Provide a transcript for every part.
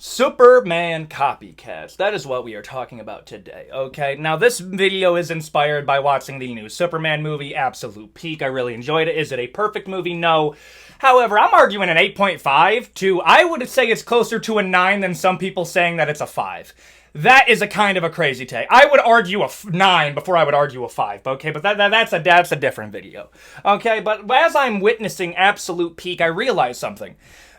Superman copycats. That is what we are talking about today, okay? Now, this video is inspired by watching the new Superman movie, Absolute Peak. I really enjoyed it. Is it a perfect movie? No. However, I'm arguing an 8.5 to, I would say it's closer to a 9 than some people saying that it's a 5. That is a kind of a crazy take. I would argue a 9 before I would argue a 5, okay? But that's a different video, okay? But as I'm witnessing Absolute Peak, I realize something.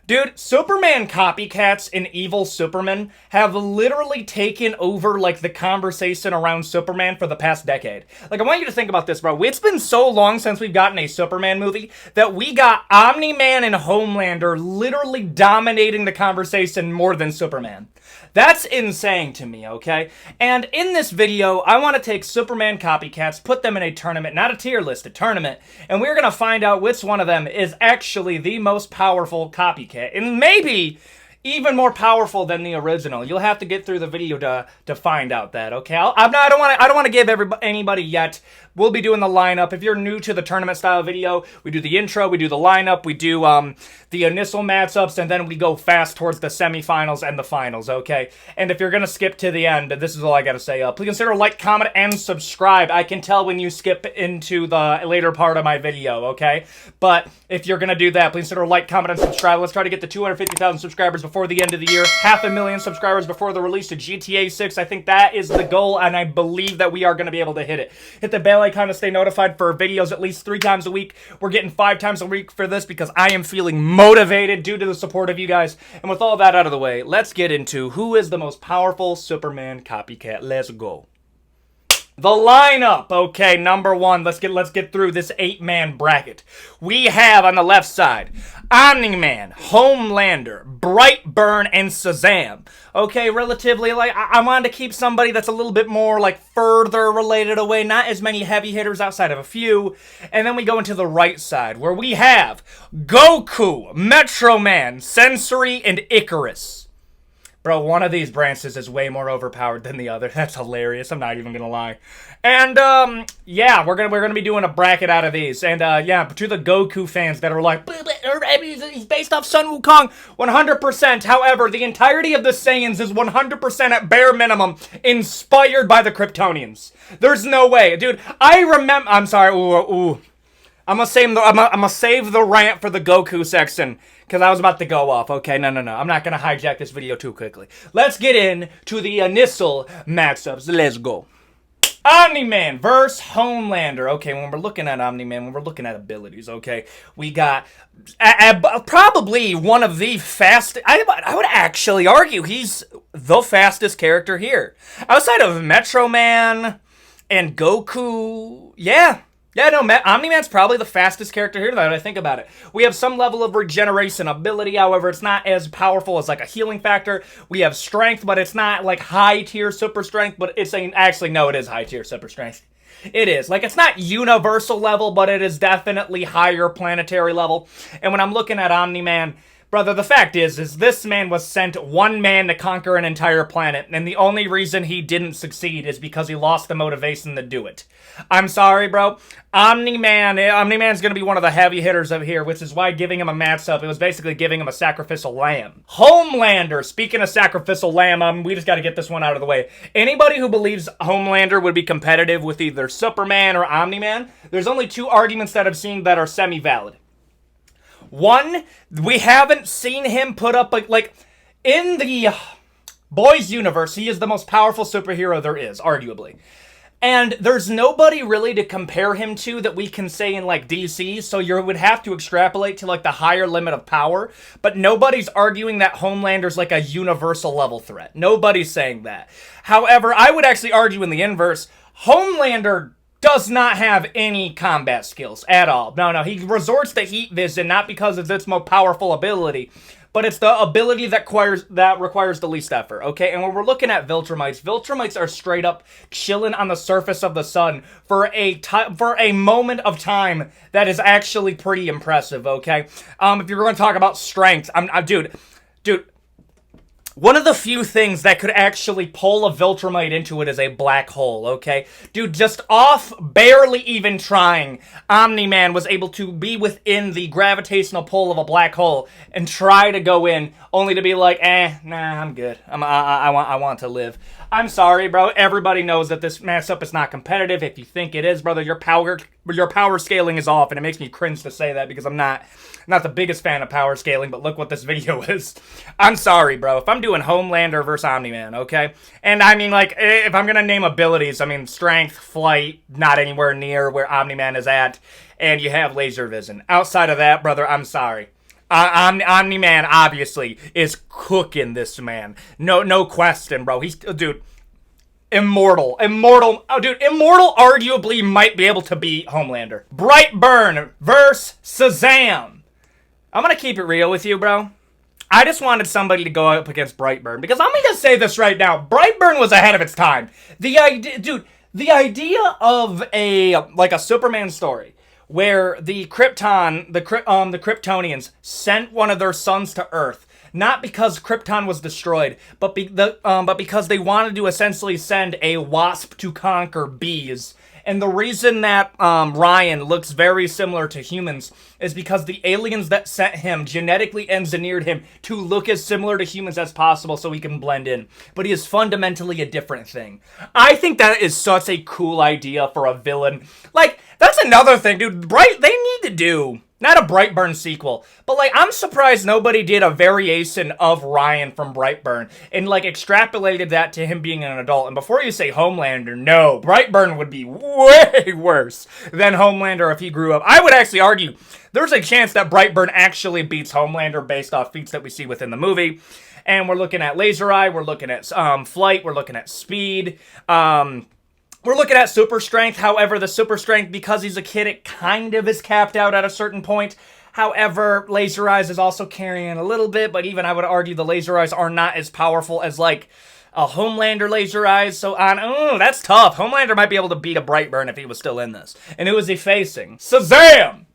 Dude, Superman copycats and evil Superman have literally taken over, like, the conversation around Superman for the past decade. Like, I want you to think about this, bro. It's been so long since we've gotten a Superman movie that we got Omniman and Homelander literally dominating the conversation more than Superman. That's insane to me, okay? And in this video, I want to take Superman copycats, put them in a tournament, not a tier list, a tournament, and we're going to find out which one of them is actually the most powerful copycat, and maybe even more powerful than the original. You'll have to get through the video to find out that, okay? I don't want to give anybody yet. We'll be doing the lineup. If you're new to the tournament style video, we do the intro, we do the lineup, we do the initial matchups, and then we go fast towards the semifinals and the finals, okay? And if you're gonna skip to the end, this is all I gotta say. Please consider like, comment, and subscribe. I can tell when you skip into the later part of my video, okay? But if you're gonna do that, please consider like, comment, and subscribe. Let's try to get to 250,000 subscribers before the end of the year. 500,000 subscribers before the release of GTA 6. I think that is the goal, and I believe that we are gonna be able to hit it. Hit the bell icon to stay notified for videos at least 3 times a week. We're getting 5 times a week for this because I am feeling motivated due to the support of you guys. And with all that out of the way, let's get into who is the most powerful Superman copycat. Let's go. The lineup, okay, number 1, let's get through this 8-man bracket. We have on the left side, Omniman, Homelander, Brightburn, and Shazam. Okay, relatively, like, I wanted to keep somebody that's a little bit more, like, further related away, not as many heavy hitters outside of a few. And then we go into the right side, where we have Goku, Metroman, Sentry, and Ikaris. Bro, one of these branches is way more overpowered than the other. That's hilarious. I'm not even gonna lie. And, yeah, we're gonna be doing a bracket out of these. And, yeah, to the Goku fans that are like, he's based off Sun Wukong, 100%. However, the entirety of the Saiyans is 100% at bare minimum inspired by the Kryptonians. There's no way. Dude, I remember... I'm sorry, I'm gonna save the rant for the Goku section, because I was about to go off. Okay, no. I'm not gonna hijack this video too quickly. Let's get in to the initial matchups. Let's go. Omni-Man versus Homelander. Okay, when we're looking at Omni-Man, when we're looking at abilities, okay, we got probably one of the fastest. I would actually argue he's the fastest character here. Outside of Metroman and Goku, yeah, no, Omni-Man's probably the fastest character here that I think about it. We have some level of regeneration ability, however, it's not as powerful as like a healing factor. We have strength, but it's not like high tier super strength, but it's saying, actually, no, it is high tier super strength. It is. Like, it's not universal level, but it is definitely higher planetary level. And when I'm looking at Omni-Man, brother, the fact is this man was sent one man to conquer an entire planet, and the only reason he didn't succeed is because he lost the motivation to do it. I'm sorry, bro. Omni-Man's gonna be one of the heavy hitters of here, which is why giving him a matchup, it was basically giving him a sacrificial lamb. Homelander, speaking of sacrificial lamb, we just gotta get this one out of the way. Anybody who believes Homelander would be competitive with either Superman or Omni-Man, there's only 2 arguments that I've seen that are semi-valid. One, we haven't seen him put up, like, in the boys universe, he is the most powerful superhero there is, arguably. And there's nobody really to compare him to that we can say in, like, DC, so you would have to extrapolate to, like, the higher limit of power, but nobody's arguing that Homelander's, like, a universal level threat. Nobody's saying that. However, I would actually argue in the inverse, Homelander does not have any combat skills at all. No, he resorts to heat vision, not because of its most powerful ability, but it's the ability that requires the least effort, okay? And when we're looking at Viltrumites are straight up chilling on the surface of the sun for a moment of time that is actually pretty impressive, okay? If you're going to talk about strength, dude, One of the few things that could actually pull a Viltrumite into it is a black hole, okay? Dude, just off, barely even trying, Omni-Man was able to be within the gravitational pull of a black hole and try to go in, only to be like, nah, I'm good. I want to live. I'm sorry, bro. Everybody knows that this matchup is not competitive. If you think it is, brother, your power scaling is off, and it makes me cringe to say that because I'm not the biggest fan of power scaling, but look what this video is. I'm sorry, bro. If I'm doing Homelander versus Omni-Man, okay? And I mean, like, if I'm gonna name abilities, I mean, strength, flight, not anywhere near where Omni-Man is at, and you have laser vision. Outside of that, brother, I'm sorry. Omni-Man, obviously, is cooking this man. No question, bro. He's, dude, immortal. Oh, dude, immortal arguably might be able to beat Homelander. Brightburn versus Shazam. I'm gonna keep it real with you, bro. I just wanted somebody to go up against Brightburn, because I'm gonna say this right now. Brightburn was ahead of its time. The idea of a Superman story where the Kryptonians sent one of their sons to Earth, not because Krypton was destroyed, but because they wanted to essentially send a wasp to conquer bees. And the reason that Ryan looks very similar to humans is because the aliens that sent him genetically engineered him to look as similar to humans as possible so he can blend in. But he is fundamentally a different thing. I think that is such a cool idea for a villain. Like, that's another thing, dude. They need to do... not a Brightburn sequel, but, like, I'm surprised nobody did a variation of Ryan from Brightburn and, like, extrapolated that to him being an adult. And before you say Homelander, no, Brightburn would be way worse than Homelander if he grew up. I would actually argue there's a chance that Brightburn actually beats Homelander based off feats that we see within the movie. And we're looking at laser eye, we're looking at flight, we're looking at speed, we're looking at super strength. However, the super strength, because he's a kid, it kind of is capped out at a certain point. However, laser eyes is also carrying a little bit, but even I would argue the laser eyes are not as powerful as, like, a Homelander laser eyes. So that's tough. Homelander might be able to beat a Brightburn if he was still in this. And who is he facing? Shazam!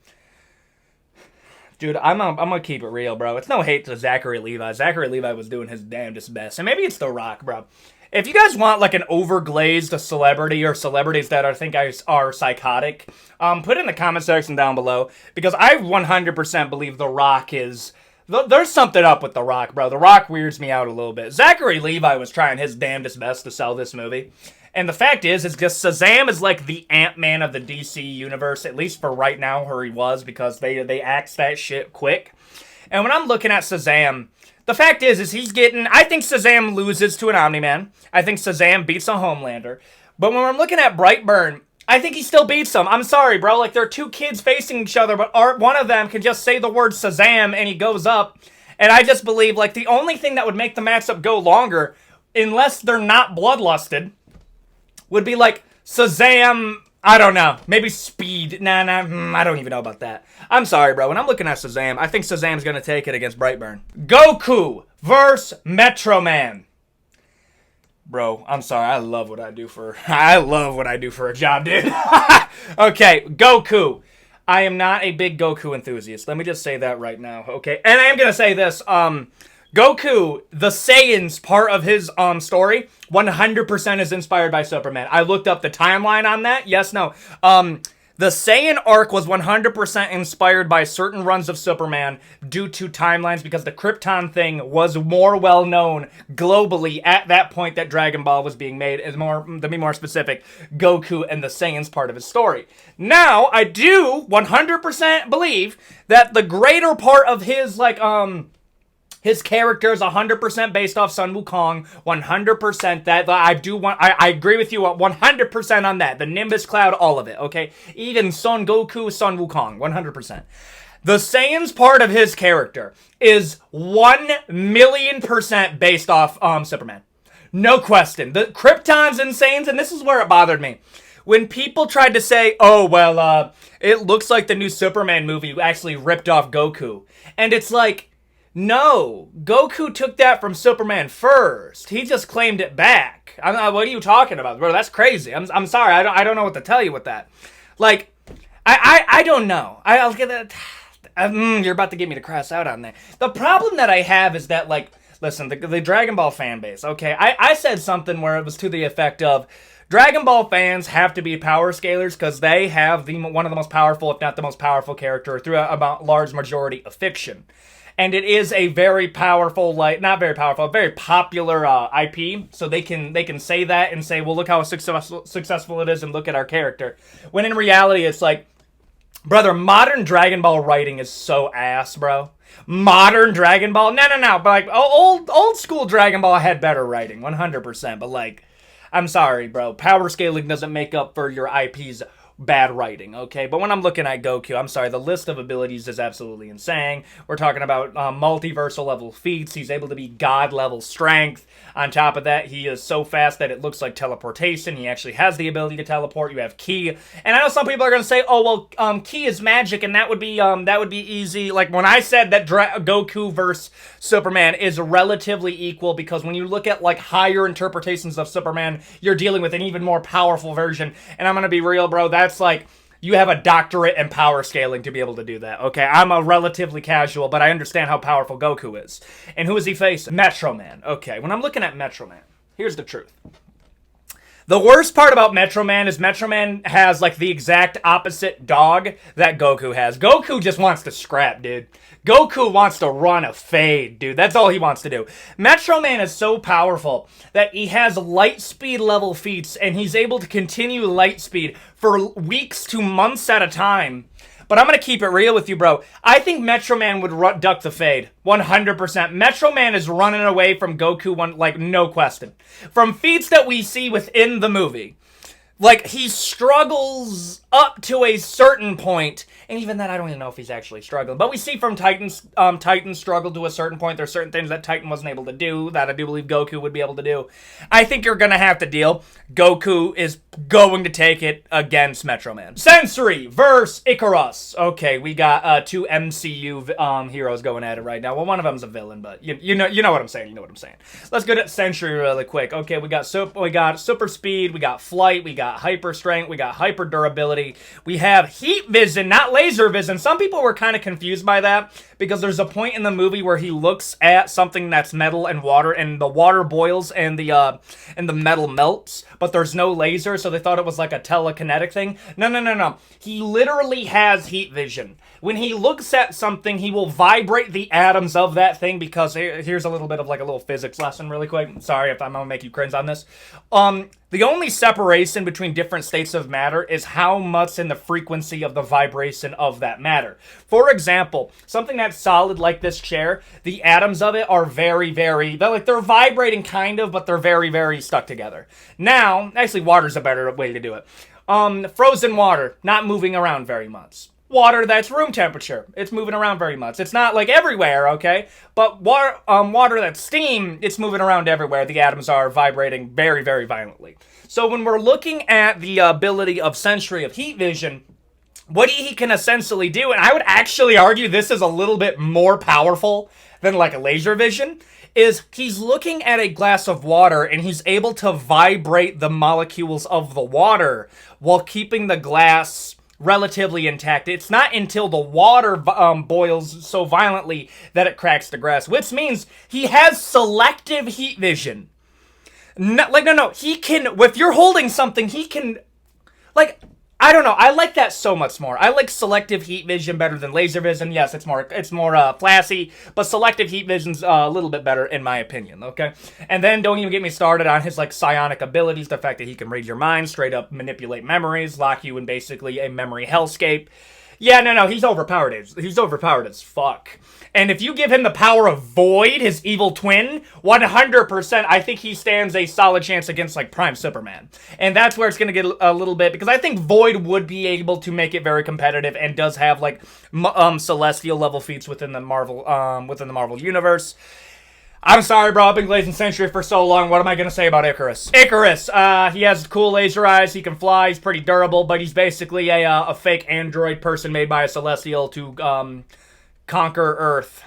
Dude, I'm gonna keep it real, bro. It's no hate to Zachary Levi. Zachary Levi was doing his damnedest best. And maybe it's The Rock, bro. If you guys want, like, an overglazed celebrity or celebrities that I think are psychotic, put it in the comment section down below, because I 100% believe The Rock is... There's something up with The Rock, bro. The Rock weirds me out a little bit. Zachary Levi was trying his damnedest best to sell this movie. And the fact is just Shazam is like the Ant-Man of the DC universe, at least for right now, where he was, because they axed that shit quick. And when I'm looking at Shazam... the fact is he's getting... I think Shazam loses to an Omni-Man. I think Shazam beats a Homelander. But when I'm looking at Brightburn, I think he still beats him. I'm sorry, bro. Like, they're two kids facing each other, but one of them can just say the word Shazam and he goes up. And I just believe, like, the only thing that would make the matchup go longer, unless they're not bloodlusted, would be, like, Shazam... I don't know. Maybe speed. Nah, I don't even know about that. I'm sorry, bro. When I'm looking at Shazam, I think Shazam's gonna take it against Brightburn. Goku versus Metroman. Bro, I'm sorry. I love what I do for a job, dude. Okay, Goku. I am not a big Goku enthusiast. Let me just say that right now, okay? And I am gonna say this, Goku, the Saiyans part of his story, 100% is inspired by Superman. I looked up the timeline on that. Yes, no. The Saiyan arc was 100% inspired by certain runs of Superman due to timelines, because the Krypton thing was more well known globally at that point that Dragon Ball was being made. To be more specific, Goku and the Saiyans part of his story. Now, I do 100% believe that the greater part of his, like, his character is 100% based off Sun Wukong, 100% that. I agree with you 100% on that. The Nimbus Cloud, all of it, okay? Even Son Goku, Sun Wukong, 100%. The Saiyans part of his character is 1,000,000% based off Superman. No question. The Kryptons and Saiyans, and this is where it bothered me. When people tried to say, oh, well, it looks like the new Superman movie actually ripped off Goku. And it's like... no, Goku took that from Superman first. He just claimed it back. What are you talking about, bro? That's crazy. I'm sorry. I don't know what to tell you with that. Like, I don't know. I'll get that. You're about to get me to cross out on that. The problem that I have is that, like listen, the Dragon Ball fan base, okay? I said something where it was to the effect of, Dragon Ball fans have to be power scalers because they have one of the most powerful, if not the most powerful character throughout a large majority of fiction. And it is a very powerful, not very powerful, very popular IP. So they can say that and say, well, look how successful it is and look at our character. When in reality, it's like, brother, modern Dragon Ball writing is so ass, bro. Modern Dragon Ball? No. But like, old school Dragon Ball had better writing, 100%. But like, I'm sorry, bro. Power scaling doesn't make up for your IP's bad writing, okay? But when I'm looking at Goku, I'm sorry, the list of abilities is absolutely insane. We're talking about multiversal level feats. He's able to be god level strength. On top of that, he is so fast that it looks like teleportation. He actually has the ability to teleport. You have ki. And I know some people are going to say, oh, well, ki is magic, and that would be easy. Like, when I said that Goku versus Superman is relatively equal, because when you look at, like, higher interpretations of Superman, you're dealing with an even more powerful version. And I'm going to be real, bro, that's like, you have a doctorate in power scaling to be able to do that, okay? I'm a relatively casual, but I understand how powerful Goku is. And who is he facing? Metroman. Okay, when I'm looking at Metroman, here's the truth. The worst part about Metroman is Metroman has, like, the exact opposite dog that Goku has. Goku just wants to scrap, dude. Goku wants to run a fade, dude. That's all he wants to do. Metroman is so powerful that he has light speed level feats, and he's able to continue light speed for weeks to months at a time. But I'm going to keep it real with you, bro. I think Metroman would duck the fade. 100%. Metroman is running away from Goku, like, no question. From feats that we see within the movie, like, he struggles up to a certain point, and even then, I don't even know if he's actually struggling. But we see from Titan struggle to a certain point. There's certain things that Titan wasn't able to do that I do believe Goku would be able to do. I think you're going to have to deal. Goku is going to take it against Metroman. Sentry versus Ikaris. Okay, we got two MCU heroes going at it right now. Well, one of them's a villain, but you know what I'm saying. You know what I'm saying. Let's go to Sentry really quick. Okay, we got super speed, we got flight, we got hyper strength, we got hyper durability. We have heat vision, not laser vision. Some people were kind of confused by that because there's a point in the movie where he looks at something that's metal and water, and the water boils and the metal melts, but there's no laser, so they thought it was like a telekinetic thing. No. He literally has heat vision. When he looks at something, he will vibrate the atoms of that thing, because here's a little bit of like a little physics lesson really quick. Sorry if I'm gonna make you cringe on this. The only separation between different states of matter is how much in the frequency of the vibration of that matter. For example, something that's solid like this chair, the atoms of it are very, they're vibrating kind of, but they're very, very stuck together. Now, actually water's a better way to do it. Frozen water, not moving around very much. Water that's room temperature, it's moving around very much. It's not like everywhere, okay? But water that's steam, it's moving around everywhere. The atoms are vibrating very, very violently. So when we're looking at the ability of Sentry of heat vision, what he can essentially do, and I would actually argue this is a little bit more powerful than like a laser vision, is he's looking at a glass of water and he's able to vibrate the molecules of the water while keeping the glass relatively intact. It's not until the water boils so violently that it cracks the glass, which means he has selective heat vision. No, he can, if you're holding something, he can, like, I don't know, I like that so much more. I like selective heat vision better than laser vision. Yes, it's more flashy, but selective heat vision's a little bit better in my opinion, okay? And then don't even get me started on his, like, psionic abilities, the fact that he can read your mind, straight up manipulate memories, lock you in basically a memory hellscape. Yeah, no, he's overpowered. He's overpowered as fuck. And if you give him the power of Void, his evil twin, 100%, I think he stands a solid chance against, like, Prime Superman. And that's where it's going to get a little bit, because I think Void would be able to make it very competitive and does have, like, celestial level feats within the Marvel universe. I'm sorry, bro. I've been glazing Sentry for so long. What am I going to say about Ikaris? Ikaris, he has cool laser eyes. He can fly. He's pretty durable, but he's basically a fake android person made by a Celestial to conquer Earth.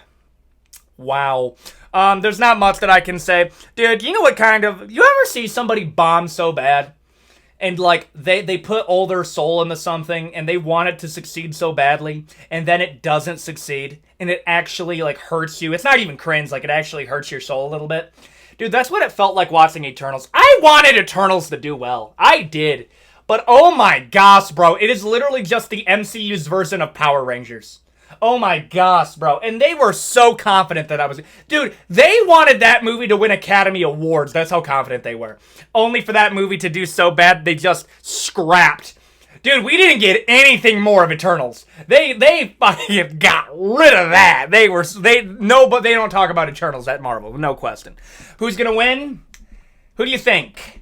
Wow. There's not much that I can say. Dude, you know what kind of... You ever see somebody bomb so bad? and like they put all their soul into something and they want it to succeed so badly, and then it doesn't succeed and it actually like hurts you. It's not even cringe, like it actually hurts your soul a little bit. Dude, that's what it felt like watching Eternals. I wanted Eternals to do well. I did. But oh my gosh, bro, it is literally just the MCU's version of Power Rangers. Oh my gosh, bro. And they were so confident that I was... Dude, they wanted that movie to win Academy Awards. That's how confident they were. Only for that movie to do so bad, they just scrapped. Dude, we didn't get anything more of Eternals. They fucking got rid of that. But they don't talk about Eternals at Marvel. No question. Who's gonna win? Who do you think?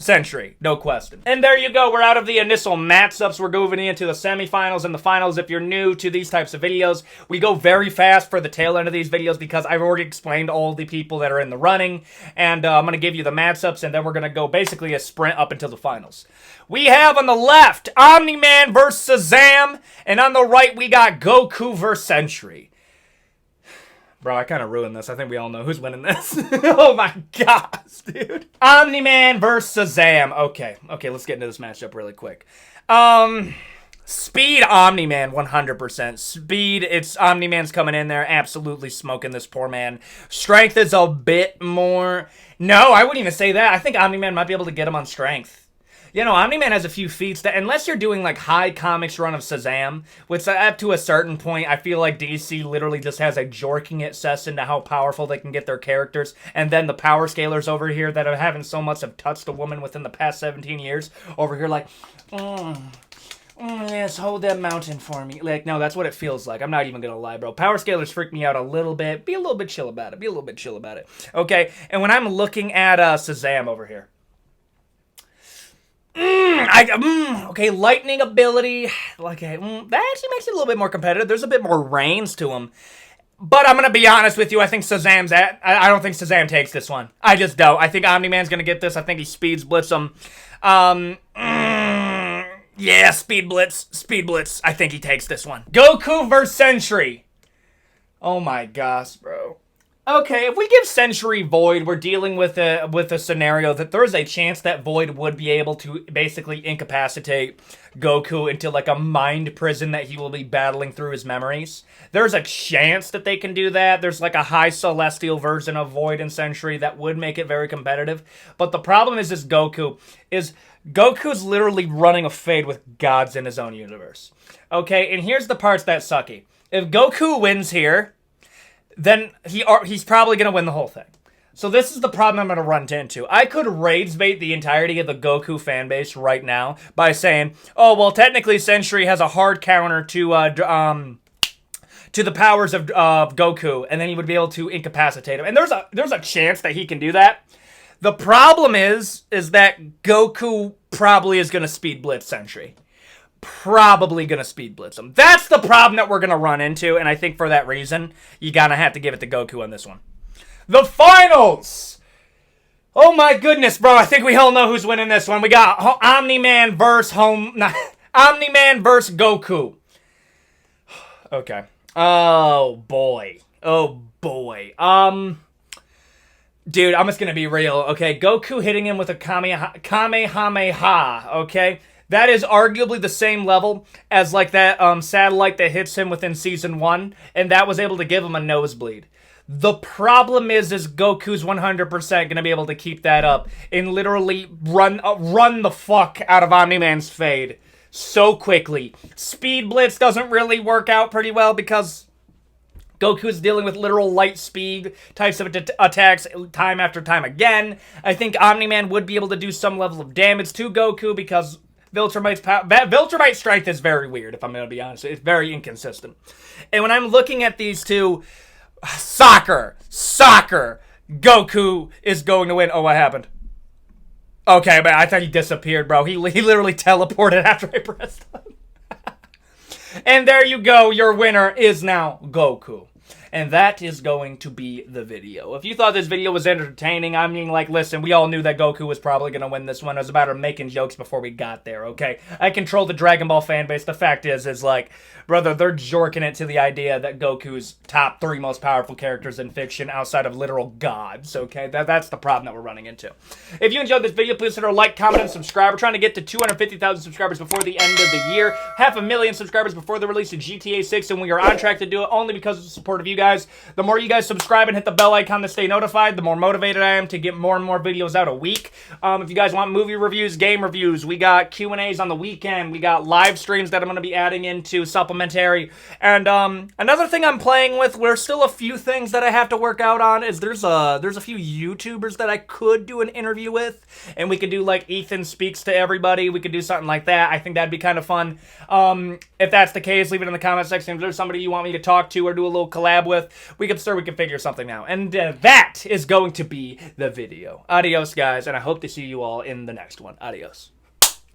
Sentry, no question. And there you go, we're out of the initial matchups. We're moving into the semifinals and the finals. If you're new to these types of videos, we go very fast for the tail end of these videos because I've already explained all the people that are in the running, and I'm going to give you the matchups, and then we're going to go basically a sprint up until the finals. We have on the left, Omniman versus Shazam, and on the right, we got Goku versus Sentry. Bro, I kind of ruined this. I think we all know who's winning this. Oh my gosh, dude. Omni-Man versus Shazam. Okay, let's get into this matchup really quick. Speed Omni-Man, 100%. Speed, it's Omni-Man's coming in there, absolutely smoking this poor man. Strength is a bit more... No, I wouldn't even say that. I think Omni-Man might be able to get him on strength. You know, Omni-Man has a few feats that, unless you're doing, like, high comics run of Shazam, which up to a certain point, I feel like DC literally just has a jorking it cess into how powerful they can get their characters, and then the power scalers over here that haven't so much have touched a woman within the past 17 years, over here like, yes, hold that mountain for me. Like, no, that's what it feels like. I'm not even gonna lie, bro. Power scalers freak me out a little bit. Be a little bit chill about it. Okay, and when I'm looking at Shazam over here, okay, lightning ability. Okay, that actually makes it a little bit more competitive. There's a bit more range to him. But I'm going to be honest with you. I think Shazam's I don't think Shazam takes this one. I just don't. I think Omni-Man's going to get this. I think he speeds blitz him. Yeah, speed blitz. I think he takes this one. Goku versus Sentry. Oh my gosh, bro. Okay, if we give Sentry Void, we're dealing with a scenario that there's a chance that Void would be able to basically incapacitate Goku into like a mind prison that he will be battling through his memories. There's a chance that they can do that. There's like a high celestial version of Void and Sentry that would make it very competitive. But the problem is Goku's literally running a fade with gods in his own universe. Okay, and here's the parts that sucky. If Goku wins here, then he's probably going to win the whole thing. So this is the problem I'm going to run into. I could rage bait the entirety of the Goku fanbase right now by saying, oh, well, technically Sentry has a hard counter to the powers of Goku, and then he would be able to incapacitate him. And there's a chance that he can do that. The problem is that Goku probably is going to speed blitz Sentry. Probably gonna speed blitz him. That's the problem that we're gonna run into, and I think for that reason, you gotta have to give it to Goku on this one. The finals! Oh my goodness, bro, I think we all know who's winning this one. We got Omni-Man versus Omni-Man versus Goku. Okay. Oh boy. Dude, I'm just gonna be real, okay? Goku hitting him with a Kamehameha, okay? That is arguably the same level as like that satellite that hits him within Season 1, and that was able to give him a nosebleed. The problem is Goku's 100% going to be able to keep that up and literally run the fuck out of Omni-Man's fade so quickly. Speed Blitz doesn't really work out pretty well because Goku's dealing with literal light speed types of attacks time after time again. I think Omni-Man would be able to do some level of damage to Goku because Viltrumite's strength is very weird, if I'm going to be honest. It's very inconsistent. And when I'm looking at these two, soccer, Goku is going to win. Oh, what happened? Okay, but I thought he disappeared, bro. He literally teleported after I pressed him. And there you go. Your winner is now Goku. And that is going to be the video. If you thought this video was entertaining, I mean, like, listen, we all knew that Goku was probably going to win this one. It was a matter of making jokes before we got there, okay? I control the Dragon Ball fan base. The fact is like, brother, they're jorking it to the idea that Goku's top 3 most powerful characters in fiction outside of literal gods, okay? That's the problem that we're running into. If you enjoyed this video, please hit our like, comment, and subscribe. We're trying to get to 250,000 subscribers before the end of the year. 500,000 subscribers before the release of GTA 6, and we are on track to do it only because of the support of you guys. The more you guys subscribe and hit the bell icon to stay notified, the more motivated I am to get more and more videos out a week. If you guys want movie reviews, game reviews, we got Q&As on the weekend. We got live streams that I'm going to be adding into supplementary. And another thing I'm playing with, there's still a few things that I have to work out on, is there's a few YouTubers that I could do an interview with, and we could do like Ethan Speaks to Everybody. We could do something like that. I think that'd be kind of fun. If that's the case, leave it in the comment section. If there's somebody you want me to talk to or do a little collab with, we can figure something out. And that is going to be the video. Adios, guys, and I hope to see you all in the next one. Adios.